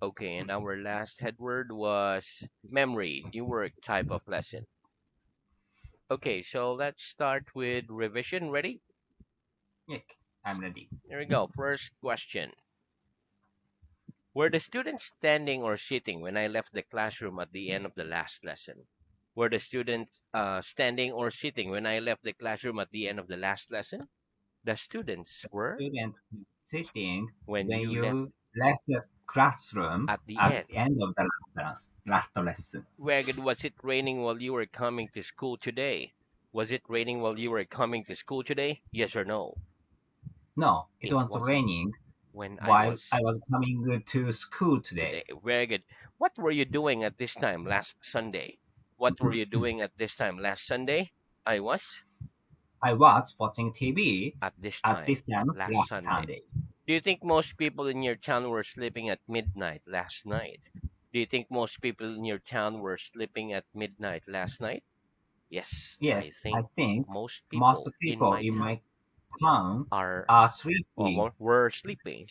Okay, and our last head word was memory, new word type of lesson. Okay, so let's start with revision. Ready? Yeah, I'm ready. Here we go. First question. Were the students standing or sitting when I left the classroom at the end of the last lesson? Were the students standing or sitting when I left the classroom at the end of the last lesson? The students The were student sitting when when you left you left the classroom at the at end. the end of the last lesson. Wagged, was it raining while you were coming to school today? Was it raining while you were coming to school today? Yes or no? No, it It was wasn't raining when I while was I was coming to school today. today. Very good. What were you doing at this time last Sunday? What were you doing at this time last Sunday? I was I was watching TV at this at time this time last last Sunday. Sunday. Do you think most people in your town were sleeping at midnight last night? Do you think most people in your town were sleeping at midnight last night? Yes, I Yes, I think think most most people in people my in town my town are are or sleeping, were sleeping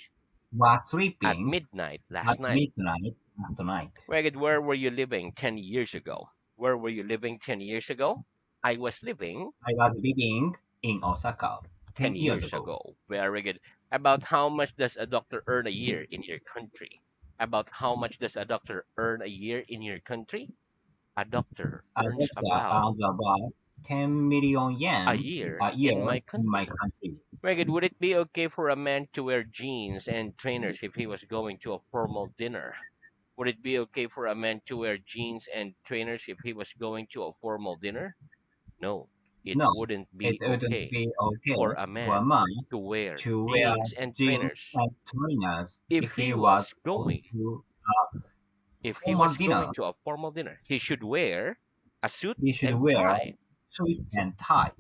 were at sleeping midnight last at night. midnight last night. Ragged, where were you living 10 years ago? Where were you living 10 years ago? I was living I was living in Osaka 10 10 years years ago. ago. Very good. About how much does a doctor earn a year in your country? About how much does a doctor earn a year in your country? A doctor A earns doctor about earns about 10 million a yen year a in year my in my country. country. Very good. Would it be okay for a man to wear jeans and trainers if he was going to a formal dinner? Would it be okay for a man to wear jeans and trainers if he was going to a formal dinner? No, it No, wouldn't it be wouldn't okay be okay for a for a man man to wear to wear jeans and jeans trainers and trainers if if he he was was going going to a if he formal was dinner. going to a formal dinner. He should wear a suit He should and wear tie. suit and tie.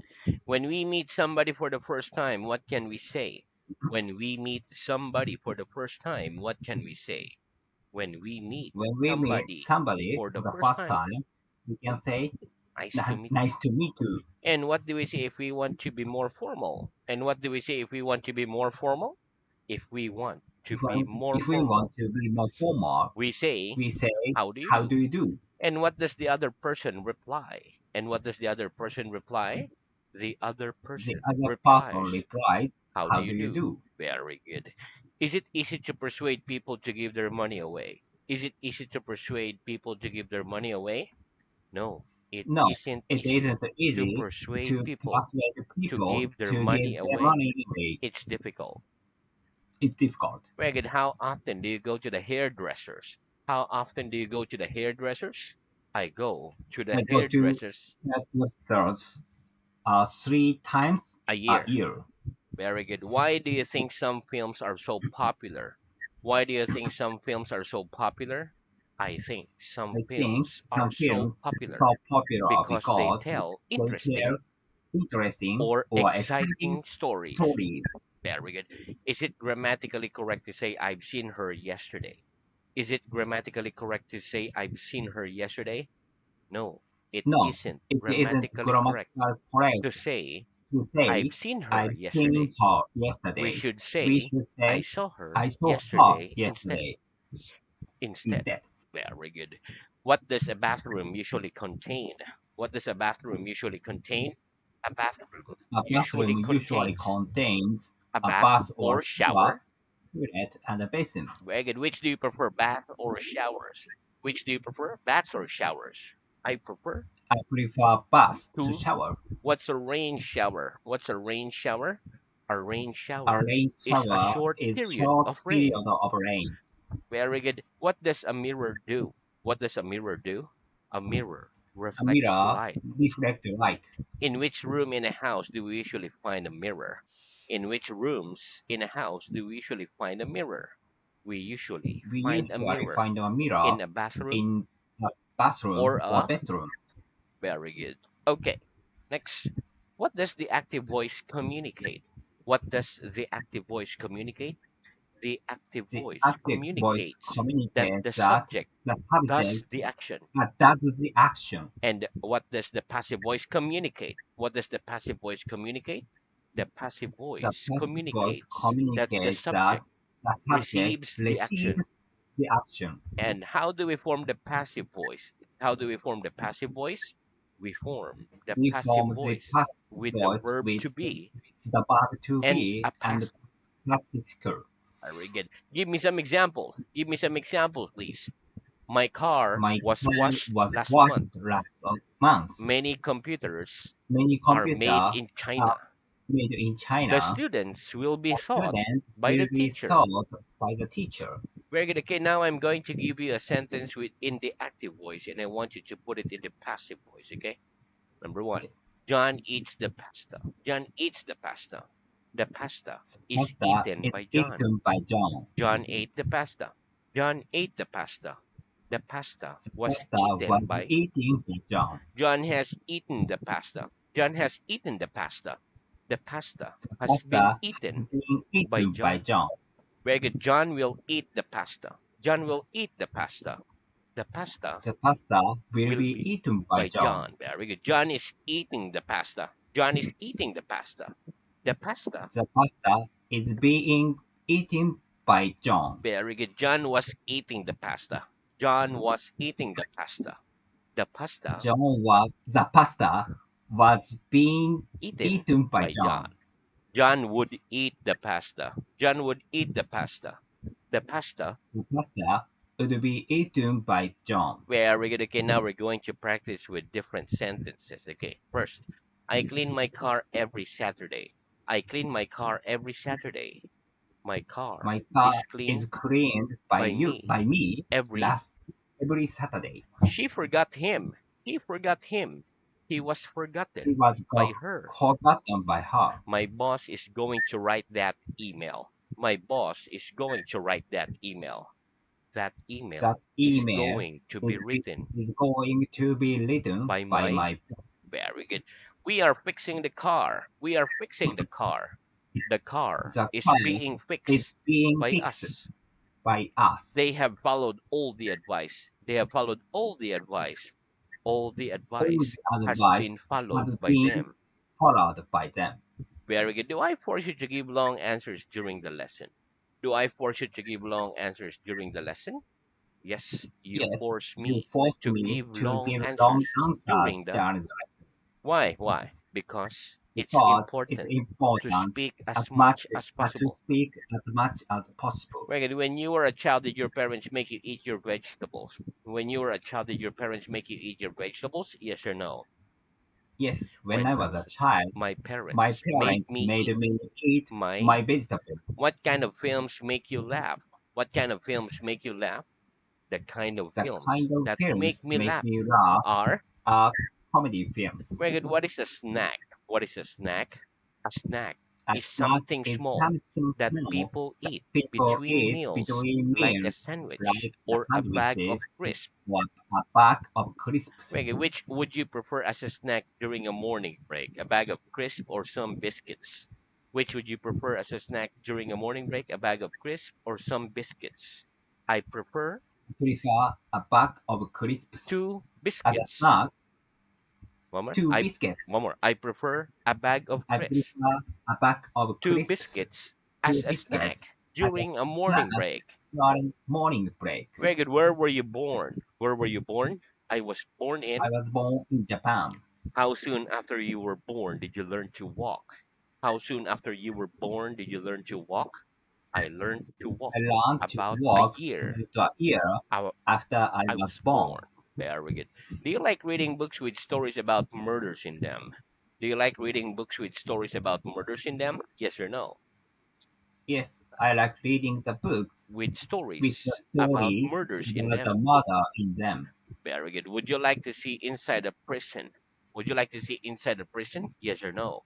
When we meet somebody for the first time, what can we say? When we meet somebody for the first time, what can we say? When we meet When we meet somebody somebody for the for the first first time, time, we can say, nice to meet you. Nice to meet you." And what do we say if we want to be more formal? And what do we say if we want to be more formal? If we want to be more If we want formal, to be more formal, we say, we say, how do you "How do? do you do?" And what does the other person reply? And what does the other person reply? The other The person other person replies, replies, how do "How you do you do? do?" Very good. Is it easy to persuade people to give their money away? Is it easy to persuade people to give their money away? No, it No, isn't it easy isn't to easy persuade to people persuade to people give their to give money their away. money away. It's difficult. It's difficult. Ragged, how often do you go to the hairdressers? How often do you go to the hairdressers? I go to the I go to hairdressers research 3 times a a year. year. Very good. Why do you think some films are so popular? Why do you think some films are so popular? I think some I think films are some so films popular are popular because they because tell they tell interesting interesting or or exciting exciting stories. stories. Very good. Is it grammatically correct to say I've seen her yesterday? Is it grammatically correct to say I've seen her yesterday? No, it No, isn't it isn't grammatically correct grammatical correct to say to I've say seen her I've seen yesterday. her We yesterday. should We say should I say saw her I saw her yesterday instead. yesterday Instead. instead. Very good. What does a bathroom usually contain? What does a bathroom usually contain? A bathroom A usually bathroom usually contains contains a a bath bath or or shower, shower. toilet, and a basin. Very good. Which do you prefer, bath or showers? Which do you prefer, baths or showers? I prefer I prefer bath to to. shower. What's a rain shower? What's a rain shower? A rain A shower rain is a shower short is period short of period rain. of rain. Very good. What does a mirror do? What does a mirror do? A mirror A reflects mirror light. reflects light. In which room in a house do we usually find a mirror? In which rooms in a house do we usually find a mirror? We usually We find a usually mirror find a mirror in a bathroom in a bathroom or or a. bedroom. Very good. Okay. Next. What does the active voice communicate? What does the active voice communicate? The active The voice active voice communicates that communicates the that subject the does subject the action. does the action. And what does the passive voice communicate? What does the passive voice communicate? The passive The voice passive voice communicates that the communicates that subject the subject receives the action receives the action. And how do we form the passive voice? How do we form the passive voice? We form the We passive form the voice past with the voice verb with to be the verb to and a be and past. particle. Very good. Give me some example. Give me some examples, please. My car My was car washed was last washed month. last month. Many computers Many are made computers in are China. made in The China. students will be The taught student by the will be teacher. taught by the teacher. Very good. Okay, now I'm going to give you a sentence with in the active voice, and I want you to put it in the passive voice. Okay. Number one, Okay. John eats the pasta. John eats the pasta. The pasta The is pasta eaten is by John. eaten by John. John ate the pasta. John ate the pasta. The pasta The was pasta eaten was by eaten by John. John has eaten the pasta. John has eaten the pasta. The pasta The has been pasta is eaten being by eaten by John. John. Very good. John will eat the pasta. John will eat the pasta. The pasta The pasta will will be be eaten by by John. John. Very good. John is eating the pasta. John is eating the pasta. The pasta. The pasta is being eaten by John. Very good. John was eating the pasta. John was eating the pasta. The pasta The pasta was being eaten eaten by by John. John. John would eat the pasta. John would eat the pasta. The pasta. The pasta would be eaten by John. Very good. Okay, now we're going to practice with different sentences. Okay, first, I clean my car every Saturday. I clean my car every Saturday. My car My is car is cleaned cleaned by me by me every. last every Saturday. She forgot him. He forgot him. He was He forgotten was by her. forgotten by her. My boss is going to write that email. My boss is going to write that email. That That email is email going to be written is going to be written by by my. my boss. Very good. We are fixing the car. We are fixing the car. The car The is car being is fixed being by fixed us. by They us. have followed all the advice. They have followed all the advice. All the All advice the has advice been followed has by been them. followed by them. Very good. Do I force you to give long answers during the lesson? Do I force you to give long answers during the lesson? Yes, you Yes, force you me forced to me give to long give answers long during answers the. during the lesson Why? Why? Because it's because it's important to important speak as as much much as to possible. speak as much as possible. Very good. When you were a child, did your parents make you eat your vegetables? When you were a child, did your parents make you eat your vegetables? Yes or no? Yes, when When I I was a was a child, child, my my parents made parents me made eat me eat my. my vegetables. What kind of films make you laugh? What kind of films make you laugh? The kind of The films kind of that make films me make laugh me laugh are. are comedy films. Very good. What is a snack? What is a snack? A snack A is snack something is small something that small people that eat people between eat meals, between like a meals, sandwich like a or a bag of sandwiches crisps. or a bag of crisps. Very good. Which would you prefer as a snack during a morning break? A bag of crisps or some biscuits? Which would you prefer as a snack during a morning break? A bag of crisps or some biscuits? I prefer I prefer a bag of crisps two as a biscuits. snack, One more. two I biscuits. one more. I prefer a bag of I crisps. prefer a bag of Two crisps, biscuits two as a biscuits snack as a during a snack morning break. during morning break. Very good. Where were you born? Where were you born? I was born I in. was born in Japan. How soon after you were born did you learn to walk? How soon after you were born did you learn to walk? I learned to walk I learned to about a walk year. about a year I, after I I was was born. born. Very good. Do you like reading books with stories about murders in them? Do you like reading books with stories about murders in them? Yes or no? Yes, I like reading the books With with the stories about story murders in about the them. murder in them. Very good. Would you like to see inside a prison? Would you like to see inside a prison? Yes or no?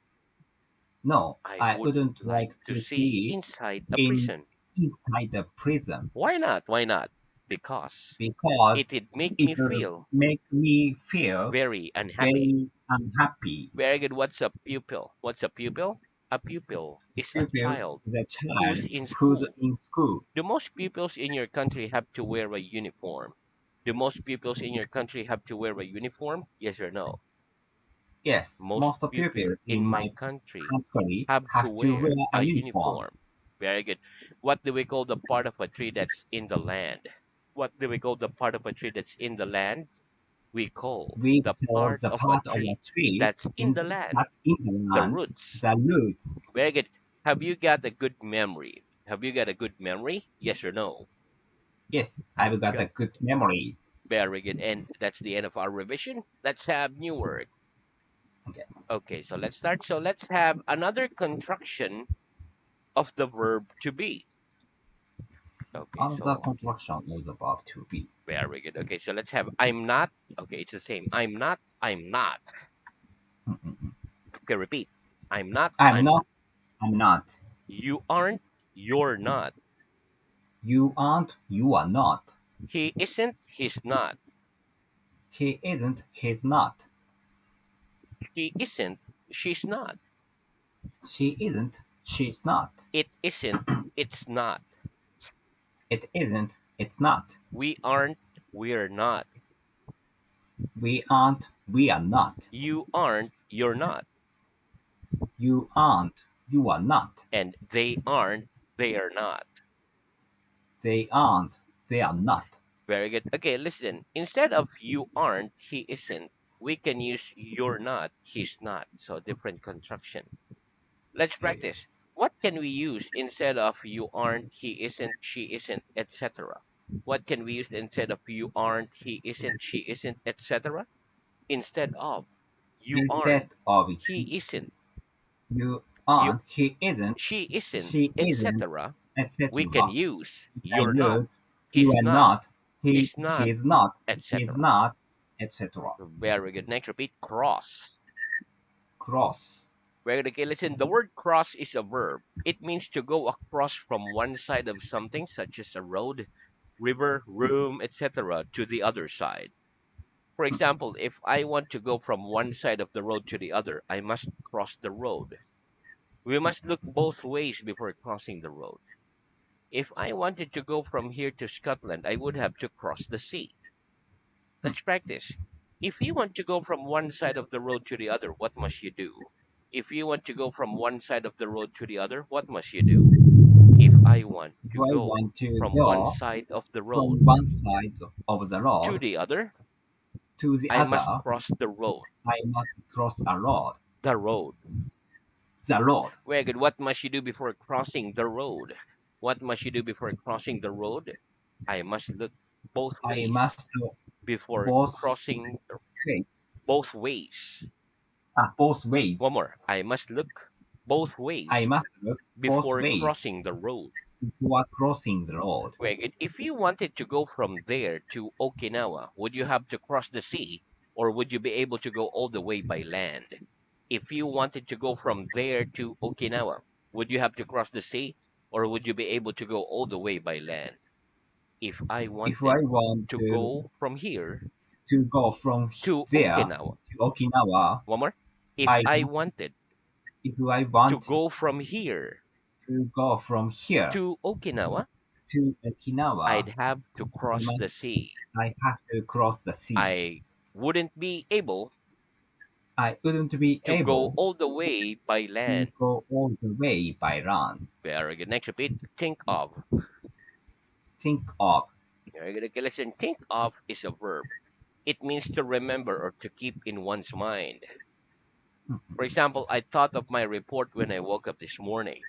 No, I I would wouldn't like like to to see see inside a in prison. inside the prison Why not? Why not? Because because it'd make it me will feel make me feel very unhappy. very unhappy. Very good. What's a pupil? What's a pupil? A pupil is a Pupil child is a who's child in who's school. in school. Do most pupils in your country have to wear a uniform? Do most pupils in your country have to wear a uniform? Yes or no? Yes, Most most of people people in in my my country country have to have to wear wear a a uniform. uniform. Very good. What do we call the part of a tree that's in the land? What do we call the part of a tree that's in the land? We call We the call part the of a part of a tree tree that's in in the land, that's in the the land, roots. the roots. Very good. Have you got a good memory? Have you got a good memory? Yes or no? Yes, Have I've you got got a good memory. very good. And that's the end of our revision. Let's have new word. Okay. Okay, so let's start. So let's have another construction of the verb to be. Okay, Another so contraction of the verb to be. very good. Okay, so let's have I'm not. Okay, it's the same. I'm not. I'm not. Mm-mm-mm. Okay, repeat. I'm not. I'm I'm not. I'm not. You aren't. You're not. You aren't. You are not. He isn't. He's not. He isn't. He's not. She isn't. She's not. She isn't. She's not. It isn't. It's not. It isn't. It's not. We aren't. We're not. We aren't. We are not. You aren't. You're not. You aren't. You are not. And they aren't. They are not. They aren't. They are not. Very good. Okay, listen. Instead of you aren't, he isn't, we can use you're not, he's not. So different construction. Let's Yeah, yeah. practice. What can we use instead of you aren't, he isn't, she isn't, etc.? What can we use instead of you aren't, he isn't, she isn't, etc.? Instead of you aren't, Instead of he isn't, you you aren't, he isn't, she isn't, she isn't, etc., we can etc. use You you're can not, use you he's are not, not, she's not, he's not, he's etc. not, etc. Very good. Next, repeat cross. Cross. Very good. Okay, listen. The word cross is a verb. It means to go across from one side of something, such as a road, river, room, etc., to the other side. For example, if I want to go from one side of the road to the other, I must cross the road. We must look both ways before crossing the road. If I wanted to go from here to Scotland, I would have to cross the sea. Let's practice. If you want to go from one side of the road to the other, what must you do? If you want to go from one side of the road to the other, what must you do? If I want If to I go want to from one go side of the road from one side of the to road the other, to the I must other, cross the road. I must cross a road. The road. The road. Very good. What must you do before crossing the road? What must you do before crossing the road? I must look both I ways must before both crossing ways. both ways. Both One ways. more. I must look both I ways must look both before ways crossing the road. before crossing the road. Very good. If you wanted to go from there to Okinawa, would you have to cross the sea or would you be able to go all the way by land? If you wanted to go from there to Okinawa, would you have to cross the sea or would you be able to go all the way by land? If I If wanted I want to go from here to go from to there Okinawa, to Okinawa, one more. If I I have, wanted if I to want go from here to go from here to Okinawa, to Okinawa, I'd have to I cross must the sea. I have to cross the sea. I wouldn't be able I wouldn't be to go able all the way by to land. go all the way by land. Very good. Next, repeat. Think of. Think of. Very good. Okay, listen. Think of is a verb. It means to remember or to keep in one's mind. For example, I thought of my report when I woke up this morning.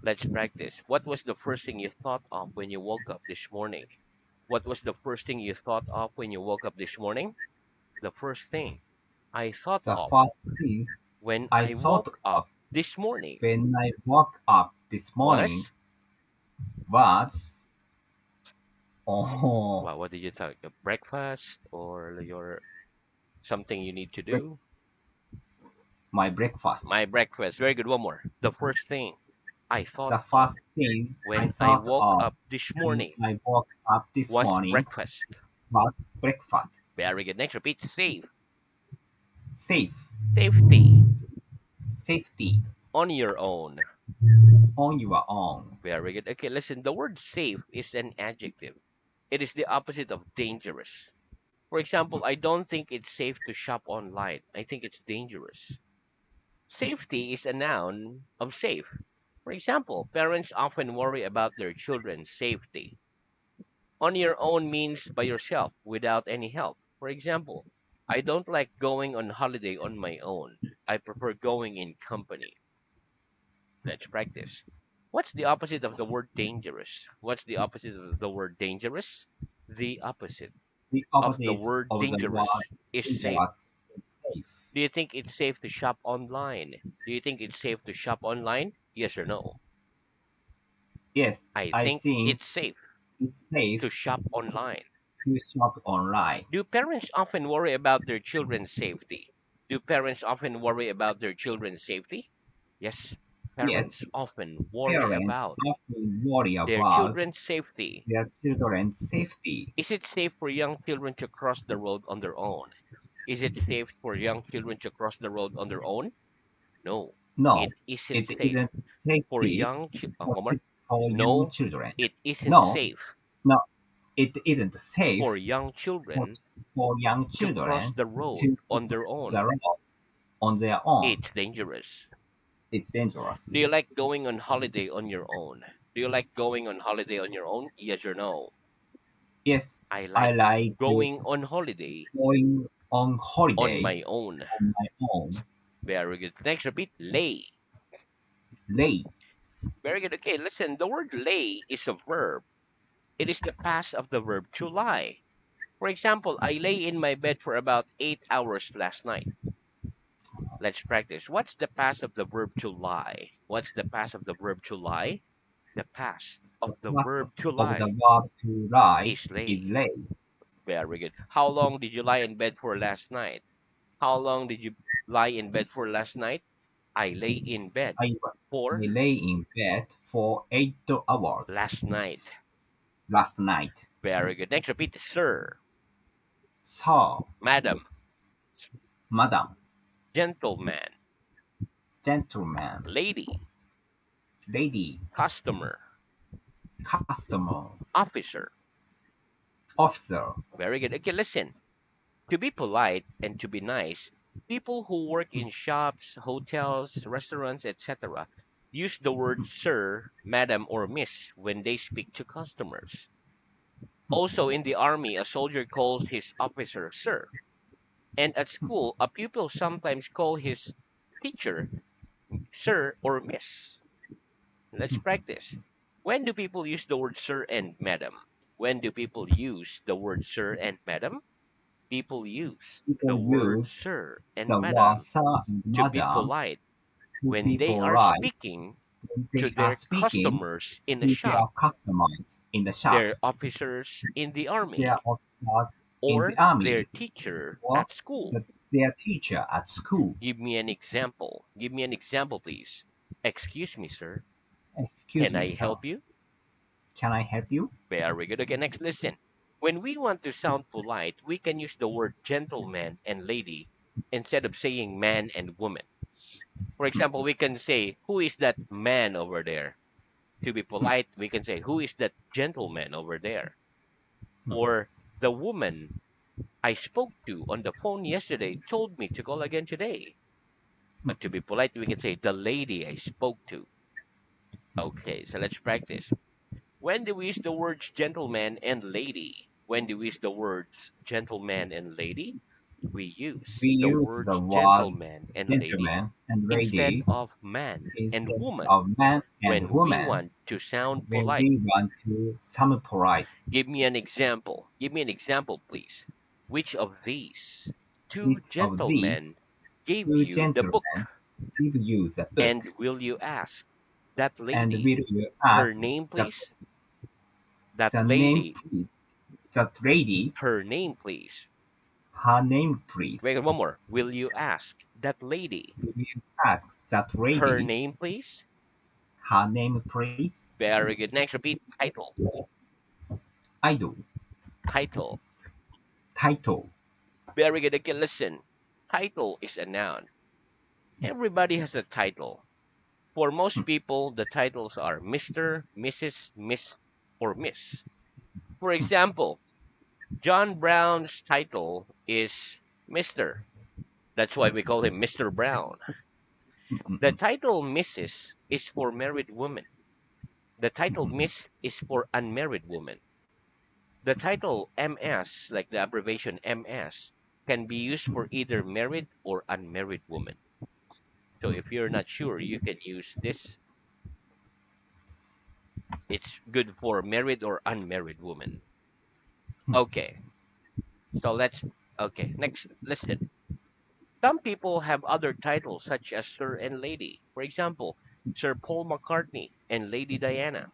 Let's practice. What was the first thing you thought of when you woke up this morning? What was the first thing you thought of when you woke up this morning? The first thing I thought The of first thing when I I thought woke of up this morning when I woke up this morning was, was, oh, well, what did you thought? Your breakfast or your something you need to break, do? my breakfast. My breakfast. Very good. One more. The first thing I thought The of first thing I when I thought woke of up this when morning I woke up this was morning breakfast. was breakfast. Very good. Next, repeat. Save. Safe, Safety. safety, On your own. on your own. Very good. Okay, listen. The word safe is an adjective. It is the opposite of dangerous. For example, I don't think it's safe to shop online. I think it's dangerous. Safety is a noun of safe. For example, parents often worry about their children's safety. On your own means by yourself without any help. For example, I don't like going on holiday on my own. I prefer going in company. Let's practice. What's the opposite of the word dangerous? What's the opposite of the word dangerous? The opposite The of the opposite word of the word dangerous is safe. dangerous is safe. Do you think it's safe to shop online? Do you think it's safe to shop online? Yes or no? Yes, I I think think it's safe it's to safe shop online. to shop online. Do parents often worry about their children's safety? Do parents often worry about their children's safety? Yes, Yes, parents often worry parents about often worry their about children's safety. their children's safety. Is it safe for young children to cross the road on their own? Is it safe for young children to cross the road on their own? No, it No, isn't it safe isn't for safety young for, one more. for young No, children. it isn't No, safe no, it isn't for safe young for, children for young to cross children the road to on their cross own. the road on their own. It's dangerous. It's Do dangerous. you like going on holiday on your own? Do you like going on holiday on your own? Yes or no? Yes, I I like like going on holiday going on on holiday my own. on my own. Very good. Next, repeat lay. Late. Very good. Okay, listen. The word lay is a verb. It is the past of the verb to lie. For example, I lay in my bed for about 8 hours last night. Let's practice. What's the past of the verb to lie? What's the past of the verb to lie? The past The of the past verb to of the lie verb to lie is is lay. late. Very good. How long did you lie in bed for last night? How long did you lie in bed for last night? I lay in bed I, for I lay in bed for 8 hours last night. last night. Very good. Next, repeat. Sir, So, madam, madam, gentleman, gentleman, lady, lady, customer, customer, officer. officer. Very good. Okay, listen. To be polite and to be nice, people who work in shops, hotels, restaurants, etc., use the word sir, madam, or miss when they speak to customers. Also, in the army, a soldier calls his officer sir. And at school, a pupil sometimes call his teacher sir or miss. Let's practice. When do people use the word sir and madam? When do people use the word sir and madam? People use the People word use sir and the word madam sir and to be madam polite to when be they are polite speaking when to they are their speaking customers in a to their shop, customers in the shop, their officers in the army, their officers in the or their army, teacher or at school. their teacher at school. Give me an example. Give me an example, please. Excuse me, sir. Excuse Can me, I sir. help you? Can I help you? Very good. Okay, next, listen. When we want to sound polite, we can use the word gentleman and lady instead of saying man and woman. For example, we can say, who is that man over there? To be polite, we can say, who is that gentleman over there? Or the woman I spoke to on the phone yesterday told me to call again today. But to be polite, we can say, the lady I spoke to. Okay, so let's practice. When do we use the words gentleman and lady? When do we use the words gentleman and lady? We use We the use the words word gentleman and lady gentleman and instead lady of man and instead woman of man and when we woman want to sound when polite. we want to sound polite. Give me an example. Give me an example, please. Which of these two Each of these gentlemen gave two you the book? gentlemen give you the And book, will you ask that and lady will you her ask name, the, please? That the name, lady, please? That lady, her name, please. her name, Wait, please. one more. Will you ask that lady Will you ask that her lady name, please? her name, please? Very good. Next, repeat title. Idol, Title. title. Very good. Okay, listen. Title is a noun. Everybody has a title. For most people, the titles are Mr., Mrs., Miss, or Miss. For example, John Brown's title is Mr. That's why we call him Mr. Brown. The title Mrs. is for married women. The title Miss is for unmarried women. The title MS, like the abbreviation MS, can be used for either married or unmarried woman. So if you're not sure, you can use this. It's good for married or unmarried woman. Okay, so okay, next, listen. Some people have other titles such as Sir and Lady. For example, Sir Paul McCartney and Lady Diana.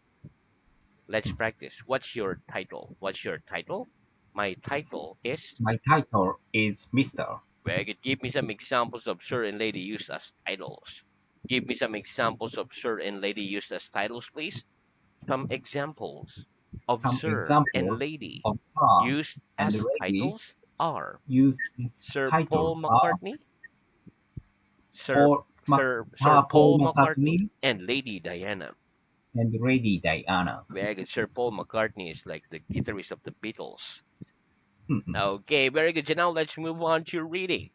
Let's practice. What's your title? What's your title? My title is. My title is Mr. Very good. Give me some examples of Sir and Lady used as titles. Give me some examples of Sir and Lady used as titles, please. Some examples of Some Sir and examples Lady of song used and as lady titles are used as Sir title Paul are McCartney, Sir Paul, Sir Paul Paul McCartney, McCartney and Lady Diana. and Lady Diana. Very good. Sir Paul McCartney is like the guitarist of the Beatles. Mhm. Okay, very good. So now let's move on to reading.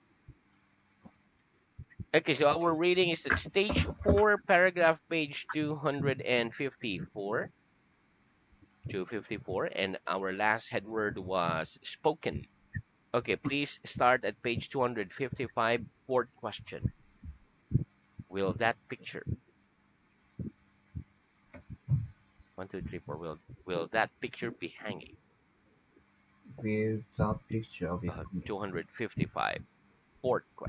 Okay, so our reading is at stage 4, paragraph page 254. 254, and our last head word was spoken. Okay, please start at page 255, fourth question. Will that picture, 1, 2, 3, 4, will that picture be hanging? With the picture behind me. 255, fourth question.